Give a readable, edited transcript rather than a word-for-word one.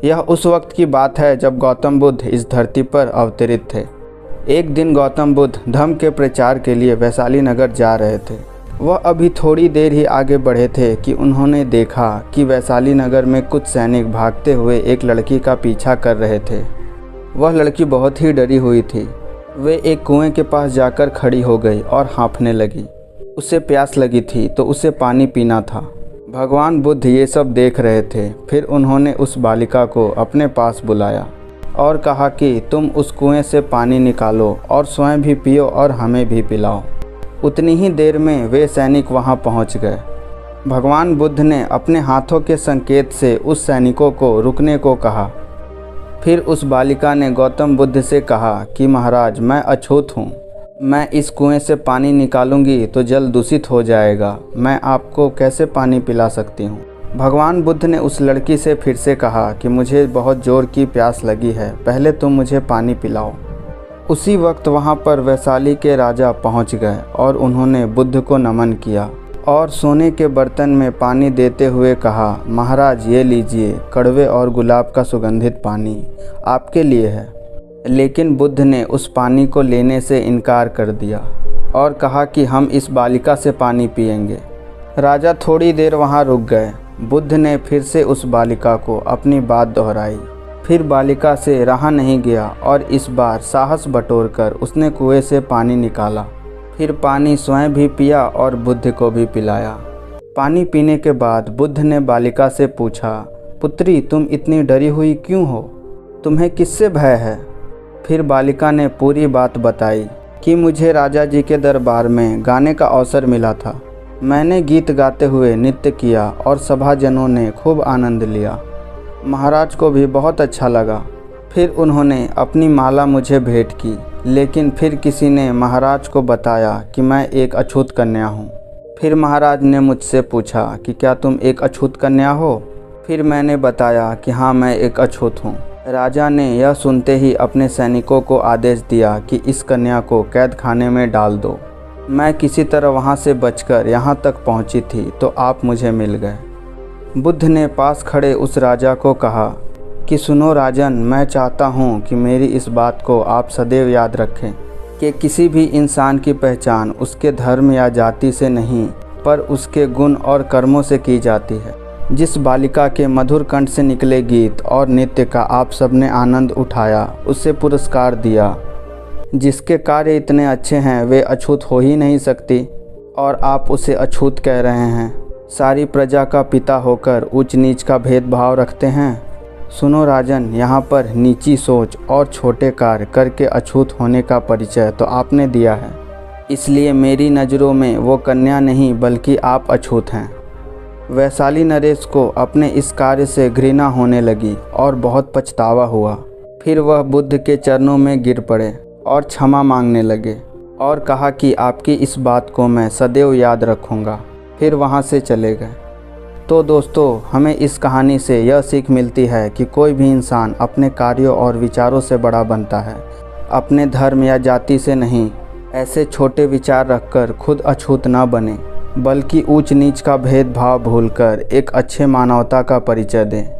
यह उस वक्त की बात है जब गौतम बुद्ध इस धरती पर अवतरित थे। एक दिन गौतम बुद्ध धम्म के प्रचार के लिए वैशाली नगर जा रहे थे। वह अभी थोड़ी देर ही आगे बढ़े थे कि उन्होंने देखा कि वैशाली नगर में कुछ सैनिक भागते हुए एक लड़की का पीछा कर रहे थे। वह लड़की बहुत ही डरी हुई थी। वे एक कुएं के पास जाकर खड़ी हो गई और हाँफने लगी। उसे प्यास लगी थी तो उसे पानी पीना था। भगवान बुद्ध ये सब देख रहे थे। फिर उन्होंने उस बालिका को अपने पास बुलाया और कहा कि तुम उस कुएं से पानी निकालो और स्वयं भी पियो और हमें भी पिलाओ। उतनी ही देर में वे सैनिक वहां पहुंच गए। भगवान बुद्ध ने अपने हाथों के संकेत से उस सैनिकों को रुकने को कहा। फिर उस बालिका ने गौतम बुद्ध से कहा कि महाराज, मैं अछूत हूँ। मैं इस कुएं से पानी निकालूंगी तो जल दूषित हो जाएगा। मैं आपको कैसे पानी पिला सकती हूँ। भगवान बुद्ध ने उस लड़की से फिर से कहा कि मुझे बहुत ज़ोर की प्यास लगी है, पहले तुम मुझे पानी पिलाओ। उसी वक्त वहाँ पर वैशाली के राजा पहुँच गए और उन्होंने बुद्ध को नमन किया और सोने के बर्तन में पानी देते हुए कहा, महाराज ये लीजिए, कड़वे और गुलाब का सुगंधित पानी आपके लिए है। लेकिन बुद्ध ने उस पानी को लेने से इनकार कर दिया और कहा कि हम इस बालिका से पानी पिएंगे। राजा थोड़ी देर वहाँ रुक गए। बुद्ध ने फिर से उस बालिका को अपनी बात दोहराई। फिर बालिका से रहा नहीं गया और इस बार साहस बटोरकर उसने कुएं से पानी निकाला। फिर पानी स्वयं भी पिया और बुद्ध को भी पिलाया। पानी पीने के बाद बुद्ध ने बालिका से पूछा, पुत्री, तुम इतनी डरी हुई क्यों हो? तुम्हें किससे भय है? फिर बालिका ने पूरी बात बताई कि मुझे राजा जी के दरबार में गाने का अवसर मिला था। मैंने गीत गाते हुए नृत्य किया और सभाजनों ने खूब आनंद लिया। महाराज को भी बहुत अच्छा लगा। फिर उन्होंने अपनी माला मुझे भेंट की, लेकिन फिर किसी ने महाराज को बताया कि मैं एक अछूत कन्या हूँ। फिर महाराज ने मुझसे पूछा कि क्या तुम एक अछूत कन्या हो? फिर मैंने बताया कि हाँ, मैं एक अछूत हूँ। राजा ने यह सुनते ही अपने सैनिकों को आदेश दिया कि इस कन्या को कैद खाने में डाल दो। मैं किसी तरह वहाँ से बचकर यहाँ तक पहुँची थी तो आप मुझे मिल गए। बुद्ध ने पास खड़े उस राजा को कहा कि सुनो राजन, मैं चाहता हूँ कि मेरी इस बात को आप सदैव याद रखें कि किसी भी इंसान की पहचान उसके धर्म या जाति से नहीं, पर उसके गुण और कर्मों से की जाती है। जिस बालिका के मधुर कंठ से निकले गीत और नृत्य का आप सबने आनंद उठाया, उसे पुरस्कार दिया। जिसके कार्य इतने अच्छे हैं वे अछूत हो ही नहीं सकती और आप उसे अछूत कह रहे हैं। सारी प्रजा का पिता होकर ऊंच नीच का भेदभाव रखते हैं। सुनो राजन, यहाँ पर नीची सोच और छोटे कार्य करके अछूत होने का परिचय तो आपने दिया है। इसलिए मेरी नज़रों में वो कन्या नहीं बल्कि आप अछूत हैं। वैशाली नरेश को अपने इस कार्य से घृणा होने लगी और बहुत पछतावा हुआ। फिर वह बुद्ध के चरणों में गिर पड़े और क्षमा मांगने लगे और कहा कि आपकी इस बात को मैं सदैव याद रखूँगा। फिर वहाँ से चले गए। तो दोस्तों, हमें इस कहानी से यह सीख मिलती है कि कोई भी इंसान अपने कार्यों और विचारों से बड़ा बनता है, अपने धर्म या जाति से नहीं। ऐसे छोटे विचार रखकर खुद अछूत न बने, बल्कि ऊंच नीच का भेदभाव भूलकर एक अच्छे मानवता का परिचय दें।